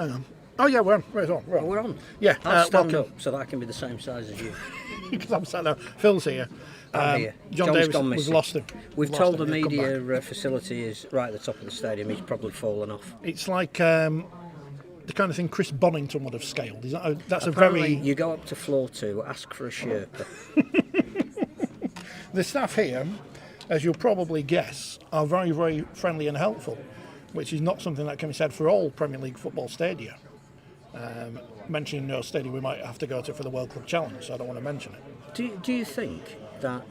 hang on. Oh yeah, we're on. We're on. We're on. Yeah. I'll stand welcome. up so that I can be the same size as you. Because I'm sat there. Phil's here. I'm here. John John's Davis, gone we've missing. lost him. We've Lost told him. the He'll come back. media facility is right at the top of the stadium. He's probably fallen off. It's like the kind of thing Chris Bonington would have scaled. Is that that's Apparently, a very... you go up to floor 2, ask for a Sherpa. The staff here, as you'll probably guess, are very, very friendly and helpful, which is not something that can be said for all Premier League football stadia. Mentioning no stadium we might have to go to for the World Club Challenge, so I don't want to mention it. Do you think that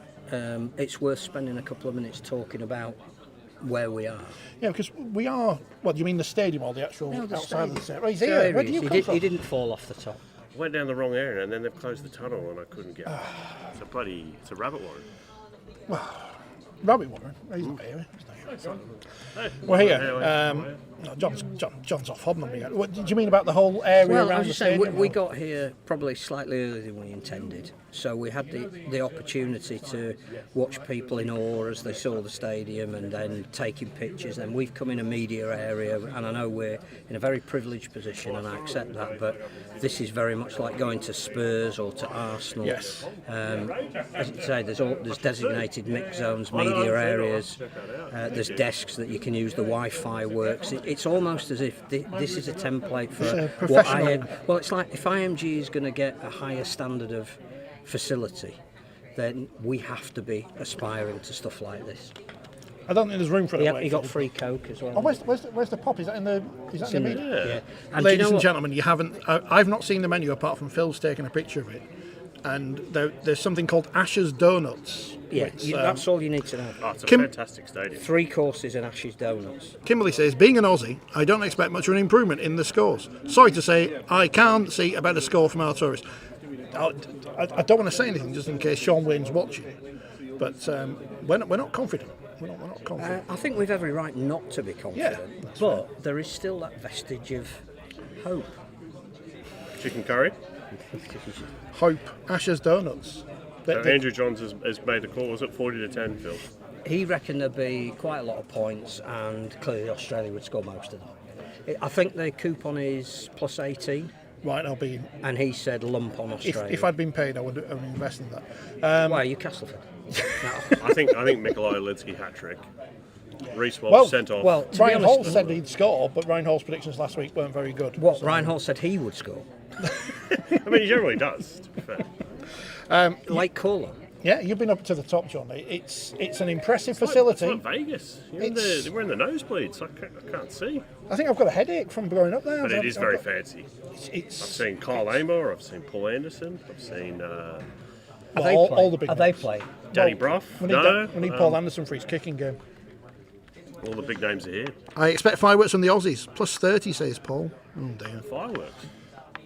it's worth spending a couple of minutes talking about where we are? Yeah, because we are... What, do you mean the stadium or the actual No, the outside of the stadium. stadium? Right, he's here. Where did you come from? He didn't fall off the top. Went down the wrong area and then they've closed the tunnel and I couldn't get it. It's a rabbit warren. Rabbit Warren. He's not here. He's not here. We're here. No, John's off hobbling me. What did you mean about the whole area Well, around I was the just saying, stadium? we got here probably slightly earlier than we intended. So we had the opportunity to watch people in awe as they saw the stadium and then taking pictures. And we've come in a media area, and I know we're in a very privileged position, and I accept that. But this is very much like going to Spurs or to Arsenal. Yes. As you say, there's designated mix zones, media areas. There's desks that you can use. The Wi-Fi works. It's almost as if this is a template for what well, it's like if IMG is going to get a higher standard of facility, then we have to be aspiring to stuff like this. I don't think there's room for it. He got free Coke as well. Oh, where's the pop? Is that in the media? Yeah. And Ladies do you know and what? gentlemen, you haven't. I've not seen the menu apart from Phil's taking a picture of it, and there's something called Ashes Donuts. Yeah, which, that's all you need to know. Oh, it's a fantastic stadium. 3 courses and Ashes donuts. Kimberly says, being an Aussie, I don't expect much of an improvement in the scores. Sorry to say, I can't see a better score from our tourists. I don't want to say anything just in case Sean Wayne's watching, but we're not confident. We're not confident. I think we've every right not to be confident, but there is still that vestige of hope. Chicken curry. Hope, Ashes Donuts. Andrew Johns has made the call. Was it 40-10, Phil? He reckoned there'd be quite a lot of points, and clearly Australia would score most of them. I think the coupon is plus 18. Right, I'll be. And he said lump on Australia. If I'd been paid, I would invest in that. Why are you Castleford? I think Mikolaj Oledzki hat-trick. Reece Walsh sent off. Well, Ryan Hall said he'd score, but Ryan Hall's predictions last week weren't very good. Ryan Hall said he would score. I mean, he generally does, to be fair. Like Caller. Yeah, you've been up to the top, John. It's an impressive facility. It's like Vegas. We're in the nosebleeds. I can't see. I think I've got a headache from going up there. But it is very fancy. I've seen Kyle Amor, I've seen Paul Anderson, I've seen all the big Are they playing? Danny Brough. We need Paul Anderson for his kicking game. All the big names are here. I expect fireworks from the Aussies. Plus 30, says Paul. Oh, dear. Fireworks.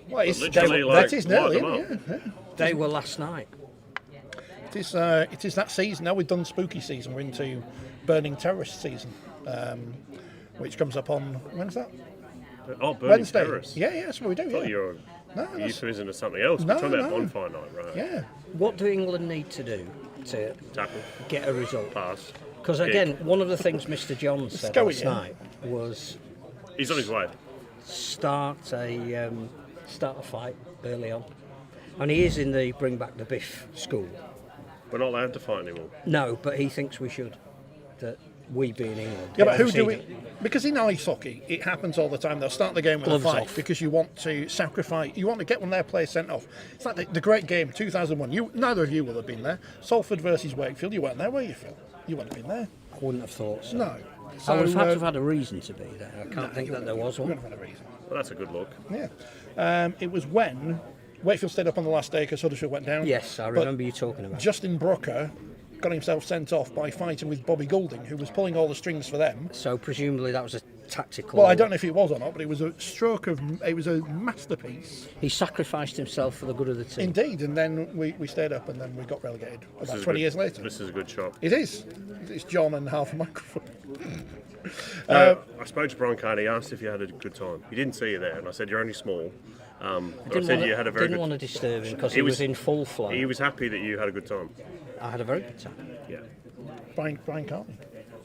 Well, Literally, that is nearly, yeah. They were last night. It is that season. Now we've done spooky season. We're into burning terrorist season, which comes up on, when's that? Oh, burning Wednesday. terrorists. Yeah, that's what we do. I thought you were euphemism to something else. We're talking about bonfire night, right? Yeah. What do England need to do to Tackle. get a result? Pass. Because again, one of the things Mr. John said last night was he's on his way. Start a fight early on, and he is in the bring back the biff school. We're not allowed to fight anymore. No, but he thinks we should. That we be in England. Yeah, but who do we? Because in ice hockey, it happens all the time. They'll start the game with Gloves a fight off. because you want to sacrifice. You want to get one of their players sent off. It's like the great game 2001. Neither of you will have been there. Salford versus Wakefield. You weren't there, were you, Phil? You wouldn't have been there. I wouldn't have thought so. No. I would have had to have had a reason to be there. I can't think that there was one. You wouldn't have had a reason. Well, that's a good look. Yeah. It was when Wakefield stayed up on the last day because Huddersfield went down. Yes, I remember you talking about it. Justin Brooker got himself sent off by fighting with Bobby Goulding, who was pulling all the strings for them. So presumably that was a tactical... Well, I don't know if it was or not, but it was a it was a masterpiece. He sacrificed himself for the good of the team. Indeed, and then we stayed up and then we got relegated about 20 years later. This is a good shot. It is. It's John and half a microphone. I spoke to Brian Carney, asked if you had a good time. He didn't see you there, and I said, you're only small. But I said you had a very good... didn't want to disturb him because he was in full flow. He was happy that you had a good time. I had a very good time. Yeah. Brian Carney.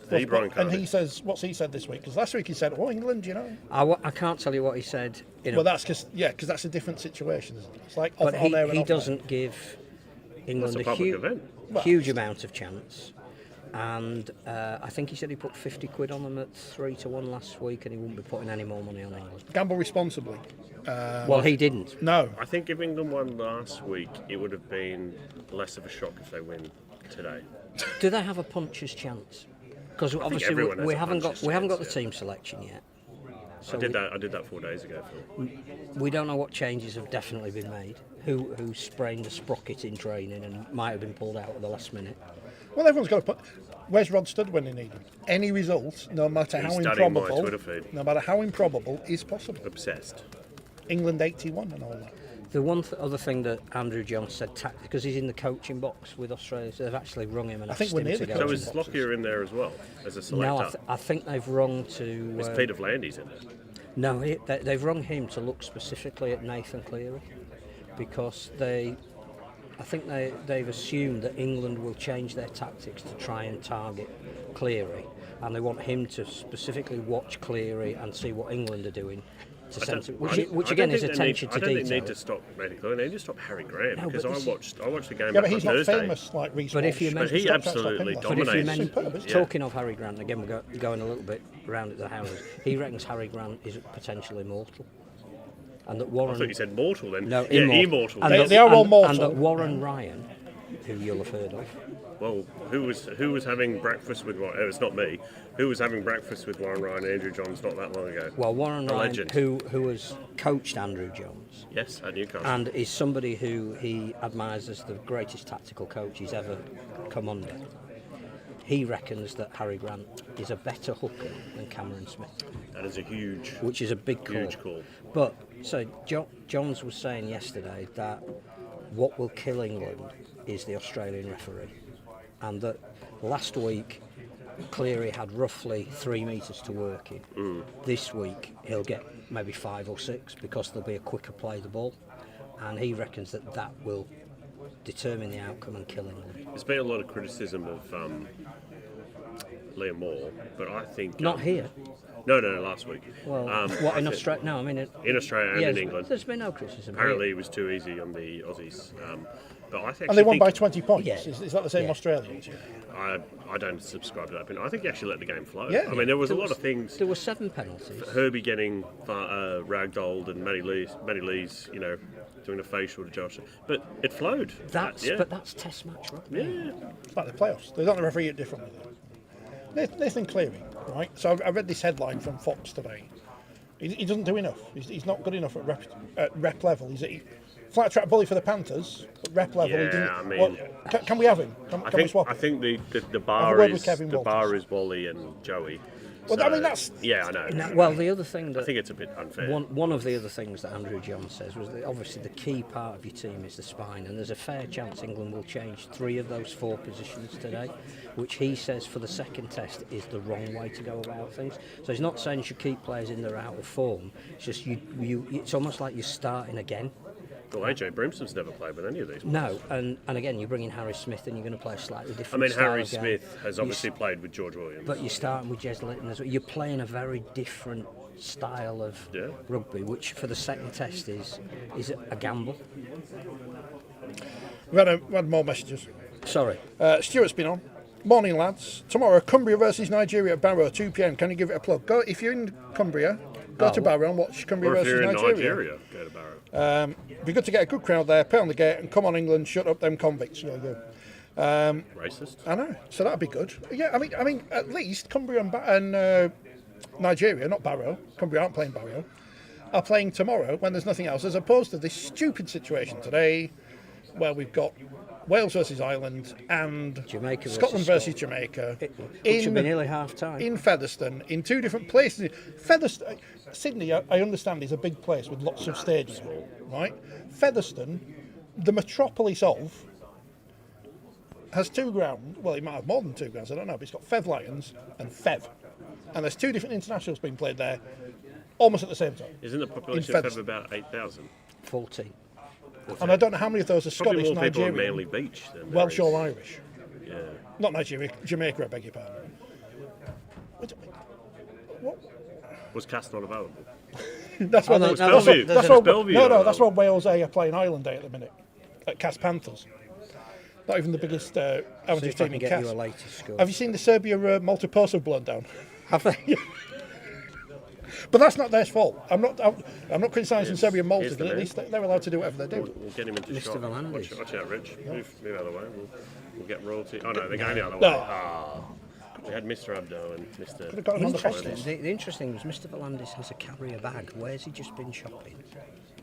Brian And Carney. he says, what's he said this week? Because last week he said, "Oh, England, you know." I can't tell you what he said. Well, that's because that's a different situation, isn't it? It's like but on air and he off doesn't give England That's a public event. huge amount of chance. And I think he said he put 50 quid on them at 3-1 last week, and he wouldn't be putting any more money on England. Gamble responsibly. Well, he didn't. No. I think if England won last week, it would have been less of a shock if they win today. Do they have a puncher's chance? Because obviously everyone has we a haven't got puncher's the chance, team selection yet. So I did that 4 days ago, Phil. we don't know what changes have definitely been made. Who sprained a sprocket in training and might have been pulled out at the last minute. Well, everyone's got to put. Where's Rod Studd when they need him? Any result, no matter He's how studying my improbable, Twitter feed. no matter how improbable, is possible. Obsessed. England 81 and all that. The one other thing that Andrew Jones said, because he's in the coaching box with Australia, so they've actually rung him and asked think we're him near to the go. So coaching is boxes. Lockyer in there as well as a selector? No, I think they've rung to. Is Peter Vlandis in it? No, they've rung him to look specifically at Nathan Cleary, because I think they've assumed that England will change their tactics to try and target Cleary, and they want him to specifically watch Cleary and see what England are doing. Which again is attention to I don't detail. need to stop Nathan Cleary. They need to stop Harry Graham No, because but I watched the game Yeah, back but on he's not Thursday. famous like Reece But if you Walsh. mention- But he Stop, stop, stop, absolutely stop. But if you dominates. mention, Superb, isn't it? talking of Harry Grant, again we're going a little bit round at the houses, he reckons Harry Grant is potentially mortal. And that Warren... I thought you said mortal then. No, yeah, immortal. immortal. And They are all and mortal. that Warren Ryan, who you'll have heard of, Well, who was having breakfast with Warren? It's not me. Who was having breakfast with Warren Ryan and Andrew Johns not that long ago? well, Warren A Ryan, legend. who has coached Andrew Jones, Yes, at Newcastle. and is somebody who he admires as the greatest tactical coach he's ever come under. He reckons that Harry Grant is a better hooker than Cameron Smith, That is a huge, which is a big call. huge call. But so Jones was saying yesterday that what will kill England is the Australian referee, and that last week Cleary had roughly 3 metres to work in. This week he'll get maybe 5 or 6 because there'll be a quicker play of the ball, and he reckons that will determine the outcome and kill England. There's been a lot of criticism of Liam Moore, but I think Not here. No, last week. Well, I in think- Australia? No, I mean In Australia and yeah, in England. There's been no criticism. Apparently, here. it was too easy on the Aussies. But I think And they won by think 20 points. Yeah. Is that the same Yeah. Australians? I don't subscribe to that opinion. I think he actually let the game flow. Yeah. I mean, there was a lot of things. There were 7 penalties. Herbie getting ragdolled and Matty Lee's, doing a facial to Josh. But it flowed. But that's Test match rugby. Yeah. It's like the playoffs. They don't referee it differently. Nathan Cleary, right? So I read this headline from Fox today. He doesn't do enough. He's not good enough at rep level. He's a flat track bully for the Panthers, but rep level he Yeah, didn't. I mean- Well, can we have him? Can we swap I him? think the Have a bar word with is Kevin the Walters. bar is Wally and Joey. Well, I mean, that's- yeah, I know. Now, well, the other thing that I think it's a bit unfair. one of the other things that Andrew Jones says was that obviously the key part of your team is the spine, and there's a fair chance England will change 3 of those 4 positions today, which he says for the second test is the wrong way to go about things. So he's not saying you should keep players in their out of form. It's just it's almost like you're starting again. Well, AJ Brimson's never played with any of these. No, and again, you bring in Harry Smith and you're going to play a slightly I different mean, style Harry of game. Smith has obviously played with George Williams. But you're starting with Jez Litton as well. You're playing a very different style of Yeah. rugby, which for the second test is a gamble. We've had more messages. Sorry. Stuart's been on. Morning, lads. Tomorrow, Cumbria versus Nigeria at Barrow, 2 p.m. Can you give it a plug? Go if you're in Cumbria. Go to Barrow and watch Cumbria or if versus you're in Nigeria. go to Barrow. Be good to get a good crowd there. Pay on the gate and come on, England. Shut up them convicts. Really good. Racist. I know. So that'd be good. Yeah. I mean, at least Cumbria and Nigeria, not Barrow. Cumbria aren't playing Barrow. Are playing tomorrow when there's nothing else, as opposed to this stupid situation today, where we've got Wales versus Ireland and Jamaica versus Scotland versus Scotland. Jamaica Which should be nearly half time. in Featherstone, in 2 different places. Featherstone, Sydney, I understand, is a big place with lots of stadiums, right? Featherstone, the metropolis of, has 2 grounds. Well, it might have more than 2 grounds, I don't know, but it's got Fev Lions and Fev. And there's 2 different internationals being played there almost at the same time. Isn't the population In of about 8,000? 14. And I don't know how many of those are Probably Scottish, more people on Nigerian, Manly Beach than there Welsh is. or Irish. Yeah. Not Nigeria, Jamaica, I beg your pardon. Was Cass not available? That's what no, that's no, what- that's what- Bellevue, no, though. that's what Wales A are playing Ireland Day at the minute at Cas Panthers. Not even the biggest See amateur if I team can in get Cas. you a latest score. Have you seen the Serbia multi-poster blown down? Have they? But that's not their fault. I'm not criticising Serbia Malta. Here's the At man. least they're allowed to do whatever they do. We'll get him into Mr. shot. Volandis. Watch out, Rich. Move out of the way. We'll get royalty. Oh no, they're going the other way. No. Ah. We had Mr. Abdo and Mr. Could have got him on the Interesting. posters. The interesting was Mr. Volandis has a carrier bag. Where's he just been shopping?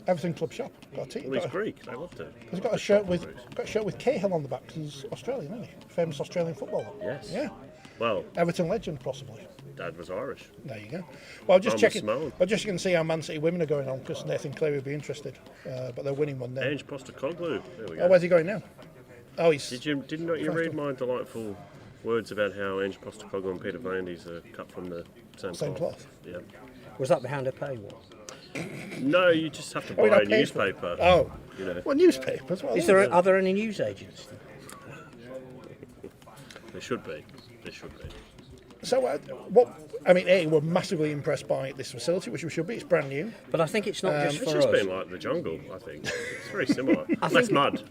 Everything Club shop. Got a team. Well, he's Greek. They love to. He's got a shirt with Cahill on the back. 'Cause he's Australian, isn't he? Famous Australian footballer. Yes. Yeah. Well, Everton legend, possibly. Dad was Irish. There you go. Well, I'm just Mum was checking. Samoan. I'm just going to see how Man City women are going on because Nathan Cleary would be interested, but they're winning 1-0. Ange Postecoglou. There we Oh, go. where's he going now? Oh, he's. Didn't you read my delightful words about how Ange Postecoglou and Peter Vandy's are cut from the same cloth. Yeah. Was that behind a paywall? No, you just have to Oh, we buy not a paid for it. newspaper. Oh, You know, well, newspapers. Well, Are there any news agents? there should be. There should be. So, what? I mean, we're massively impressed by this facility, which we should be. It's brand new. But I think it's not just It's for just us. been like the jungle, I think. It's very similar. Less mud.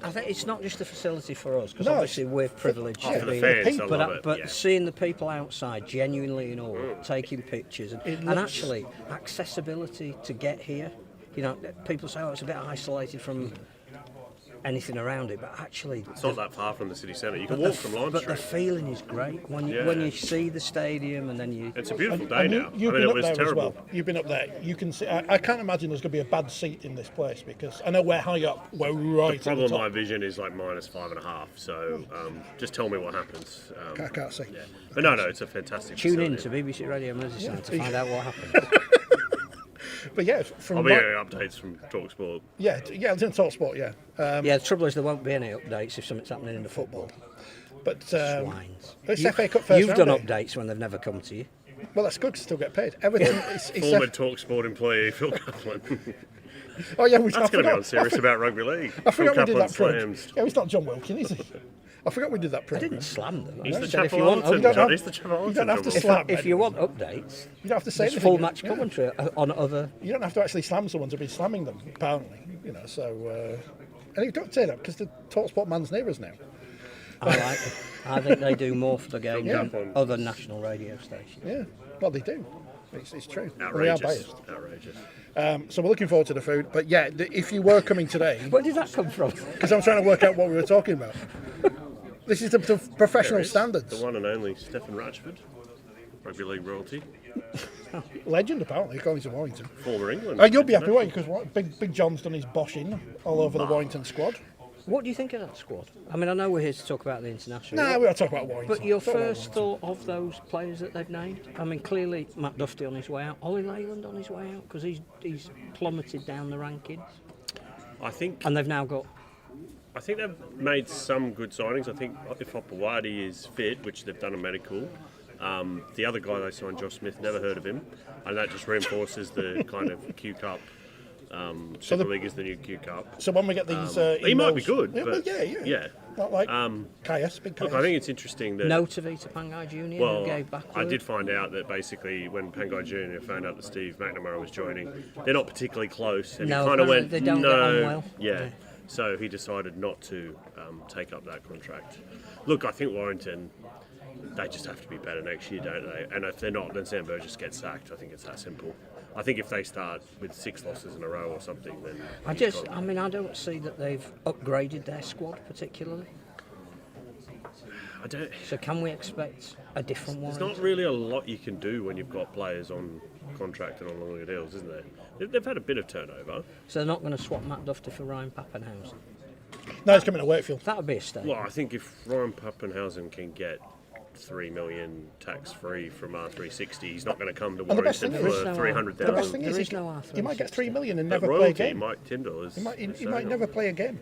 I think it's not just a facility for us because No, obviously we're privileged Oh, to for the be. fans, I But love it. But yeah. seeing the people outside genuinely in awe, taking pictures, and looks- actually accessibility to get here. You know, people say, "Oh, it's a bit isolated from anything around it," but actually, It's not that far from the city centre. You can walk from Lime but the Street. feeling is great when you Yeah. see the stadium and then you. It's a beautiful day And now. you've I been mean, it up was there terrible. as well. You've been up there. You can see. I can't imagine there's going to be a bad seat in this place because I know we're high up. We're right at the Problem, my top. vision is like -5.5. So just tell me what happens. I can't see. But no, it's a fantastic. Tune in facility. to BBC Radio Merseyside to find out what happened. But yeah, from I'll be getting updates from TalkSport. yeah, it's in TalkSport. Yeah, Yeah, the trouble is there won't be any updates if something's happening in the football. but Swines. it's FA Cup first You've round done day. updates when they've never come to you. Well, that's good. 'Cause still get paid. Everton. it's Former TalkSport employee Phil Coughlin. oh yeah, we That's going to be on serious about rugby league. I forgot we Phil did that Coughlin program. slams. Yeah, he's not John Wilkin, is he? I forgot we did that I program. didn't slam them. He's I the said Chapel Alton. don't have- He's the Chapel you don't have to Alton. slam. if you want updates, You don't have to say there's anything. full match Yeah. commentary on other. You don't have to actually slam someone to be slamming them. Apparently, So, and you don't say that because the TalkSport man's near us now. I like them. I think they do more for the game Yeah. than other national radio stations. Yeah, well they do. It's true. We are Outrageous. biased. Outrageous. So we're looking forward to the food. But yeah, if you were coming today, Where did that come from? because I'm trying to work out what we were talking about. This is the professional There is standards. The one and only Stephen Ratchford, rugby league royalty, Legend, apparently, according to Warrington. former England. You'll be happy, won't you? Because Big John's done his boshing all over the Warrington squad. What do you think of that squad? I mean, I know we're here to talk about the international. Nah, we're not talking about Warrington. But your Don't worry first thought of those players that they've named? I mean, clearly Matt Duffy on his way out, Ollie Leyland on his way out because he's plummeted down the rankings, I think and they've now got. they've made some good signings. I think if Opawadi is fit, which they've done a medical, the other guy they signed, Josh Smith, never heard of him, and that just reinforces the kind of Q Cup. Super League is the new Q Cup. So when we get these He might be emails- good, Yeah, but yeah. Not like Caius, big Caius. Look, I think it's interesting that. No to Vita Pangai Jr. Well, who gave back. I did find out that basically when Pangai Jr. found out that Steve McNamara was joining, they're not particularly close, and No, he kind of apparently went, they don't no, get on well. yeah. So he decided not to take up that contract. Look, I think Warrington, they just have to be better next year, don't they? And if they're not, then Sam Burgess gets sacked. I think it's that simple. I think if they start with 6 losses in a row or something, then I don't see that they've upgraded their squad particularly. I don't. So can we expect a different one? There's not really a lot you can do when you've got players on contract and on longer deals, isn't there? They've had a bit of turnover. So they're not going to swap Matt Duffy for Ryan Pappenhausen. No, he's coming to Wakefield. That would be a statement. Well, I think if Ryan Pappenhausen can get 3 million tax free from R360, he's not going to come to And the best Warrington thing is- for There is no- 300,000. The best thing There is is no R360. he might get 3 million and But never play a royalty, game. Mike Tyndall is. He might never play a game.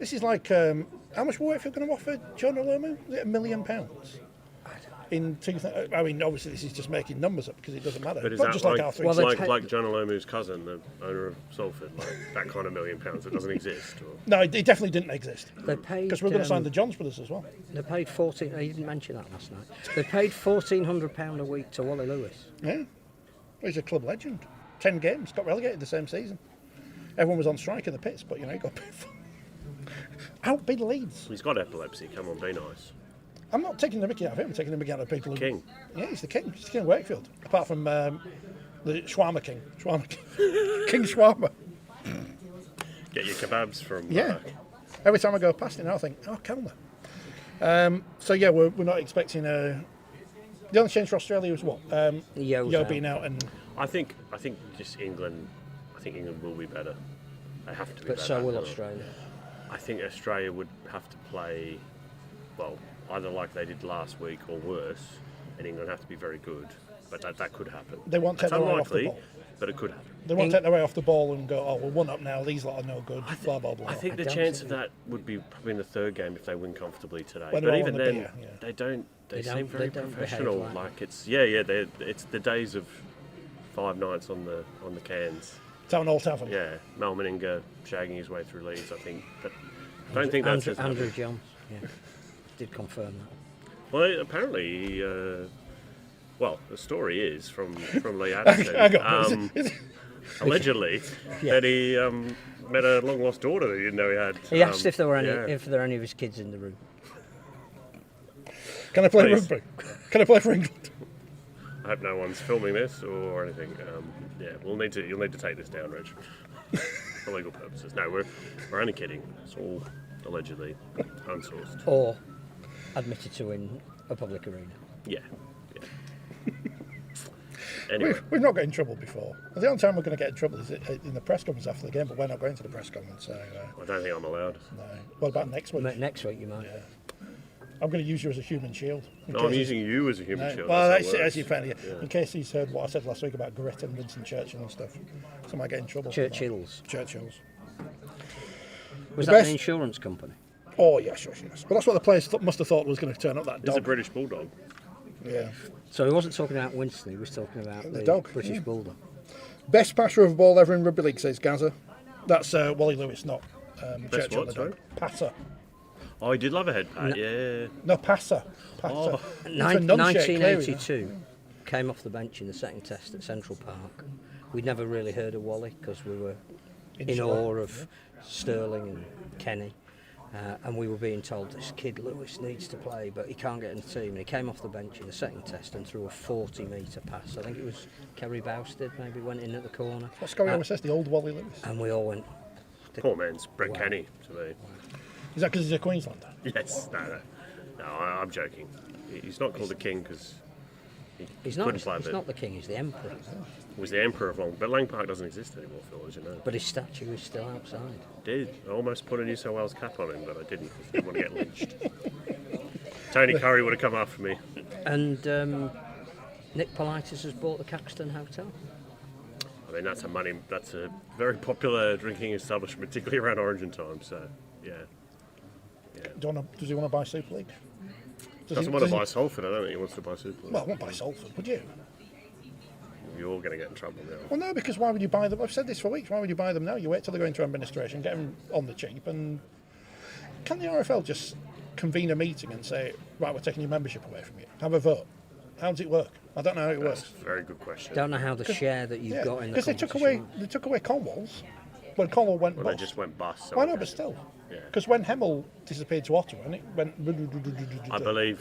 This is like how much were Wakefield going to offer John Olomu? Was it £1 million? in I mean, obviously this is just making numbers up because it doesn't matter. But is Not that just like, like our three. Well, like John Olomu's cousin, the owner of Salford, like that kind of £1 million that doesn't exist? Or? No, it definitely didn't exist. They paid Because we're going to sign the Johns Brothers as well. They paid 14. You didn't mention that last night. They paid £1,400 a week to Wally Lewis. Yeah. Well, he's a club legend. 10 games, got relegated the same season. Everyone was on strike in the pits, but you know, he got paid for. Outbid Leeds. He's got epilepsy. Come on, be nice. I'm not taking the mickey out of him. I'm taking the mickey out of people. King. Yeah, he's the king. He's the king of Wakefield. Apart from the Shawarma King. Shawarma King. King Shawarma. Get your kebabs from. Yeah. Every time I go past it now, I think, oh, Kellner. So yeah, we're not expecting the only change for Australia was what? Yo being out and. I think just England. I think England will be better. They have to be But better. so will Australia. I think Australia would have to play, well, either like they did last week or worse, and England have to be very good. But that could happen. They won't take It's their eye off the unlikely, ball. but it could happen. They won't take their eye off the ball and go, oh, we're 1 up now, these lot are no good, blah, blah, blah. I think the chance of that would be probably in the third game if they win comfortably today. When But they're even all on the then, beer, yeah. they don't. They seem don't- very they don't professional. behave like Like it's it's the days of 5 nights on the cans. Town Old Tavern. Yeah, Mal Meninga shagging his way through Leeds. I think. But I don't think that's Andrew Johns. Yeah, did confirm that. Well, apparently, he, well, the story is from Lee Addison. Hang on. Allegedly, that he met a long lost daughter that he didn't know he had. He asked if there were any of his kids in the room. Can I play Please. rugby? Can I play for England? I hope no one's filming this or anything. Yeah, you'll need to take this down, Reg, for legal purposes. No, we're only kidding. It's all allegedly unsourced. Or admitted to in a public arena. Yeah. Anyway, We've not got in trouble before. The only time we're going to get in trouble is in the press conference after the game, but we're not going to the press conference. So, I don't think I'm allowed. no. What about next week? Next week you might. I'm going to use you as a human shield. No, I'm using you as a human shield. Well, That's how that's it actually works. fair. In case he's heard what I said last week about Grit and Winston Churchill and stuff, so I might get in trouble. Churchill's. Churchill's. Was The that best- an insurance company? Oh, yes. Well, that's what the players must have thought was going to turn up, that It's a dog. British bulldog. Yeah. So he wasn't talking about Winston, he was talking about the dog, British yeah. Bulldog. Best passer of a ball ever in rugby league, says Gaza. That's Wally Lewis, not Best Churchill. what, the sorry? dog. Passer. Oh, he did love a head pat. Yeah. No, passer. Oh. It's a numpshake, clearly. 1982, came off the bench in the second test at Central Park. We'd never really heard of Wally because we were in awe of Sterling and Kenny. And we were being told this kid Lewis needs to play, but he can't get in the team. And he came off the bench in the second test and threw a 40-metre pass. I think it was Kerry Bousted, maybe went in at the corner. What Scotty always says, the old Wally Lewis. And we all went, Poor man's Brett Kenny to me. Is that because he's a Queenslander? Yes. No, I'm joking. He's not called the king because he's couldn't play he's a bit. not the king, he's the emperor. He was the emperor of Long. But Lang Park doesn't exist anymore, Phil, as you know. But his statue is still outside. Did. I almost put a New South Wales cap on him, but I didn't because I didn't want to get lynched. Tony Curry would have come after me. And Nick Politis has bought the Caxton Hotel. I mean, that's a very popular drinking establishment, particularly around Origin time. So, yeah. Does he want to buy Super League? Doesn't want to buy Salford. I don't think he wants to buy Super League. Well, I won't buy Salford, would you? You're going to get in trouble now. Well, no, because why would you buy them? I've said this for weeks. Why would you buy them now? You wait till they go into administration, get them on the cheap, and can the RFL just convene a meeting and say, right, we're taking your membership away from you? Have a vote. How does it work? I don't know how it That's works. a very good question. Don't know how the share that you've got in the Because they took away Cornwall's when Cornwall went Well, bust. they just went bust. So Why not? But still, Yeah. because when Hemel disappeared to Ottawa, and it went. I believe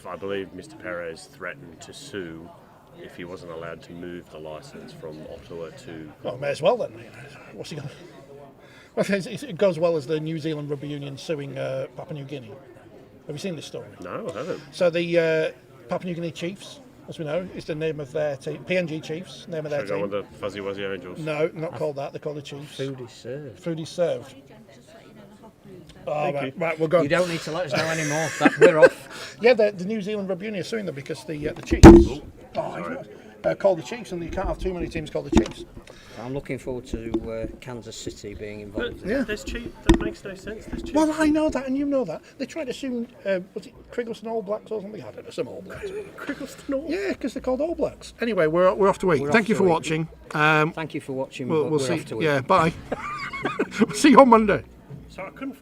Mr. Perez threatened to sue if he wasn't allowed to move the licence from Ottawa to. Well, may as well then. What's he going to? Well, it goes well as the New Zealand Rugby Union suing Papua New Guinea. Have you seen this story? No, I haven't. So the Papua New Guinea Chiefs, as we know, is the name of their team. PNG Chiefs, name of their Should I go team. with the Fuzzy Wuzzy Angels? No, not called that. They're called the Chiefs. Food is served. Food is served. Oh, right, we're going. You don't need to let us know anymore. We're off. Yeah, the New Zealand Rugby Union are suing them because the Chiefs. Sorry. called the Chiefs, and you can't have too many teams called the Chiefs. I'm looking forward to Kansas City being involved. Yeah. There's Chiefs. That makes no sense. There's Chiefs. Well, I know that, and you know that. They tried to sue, was it Criggleston All Blacks or something? I don't know, some All Blacks. Criggleston All. Yeah, because they're called All Blacks. Anyway, we're off to eat. We're Thank off you to for eat. watching. Thank you for watching. We'll we're see. off to eat. Yeah, bye. We'll see you on Monday. So I couldn't.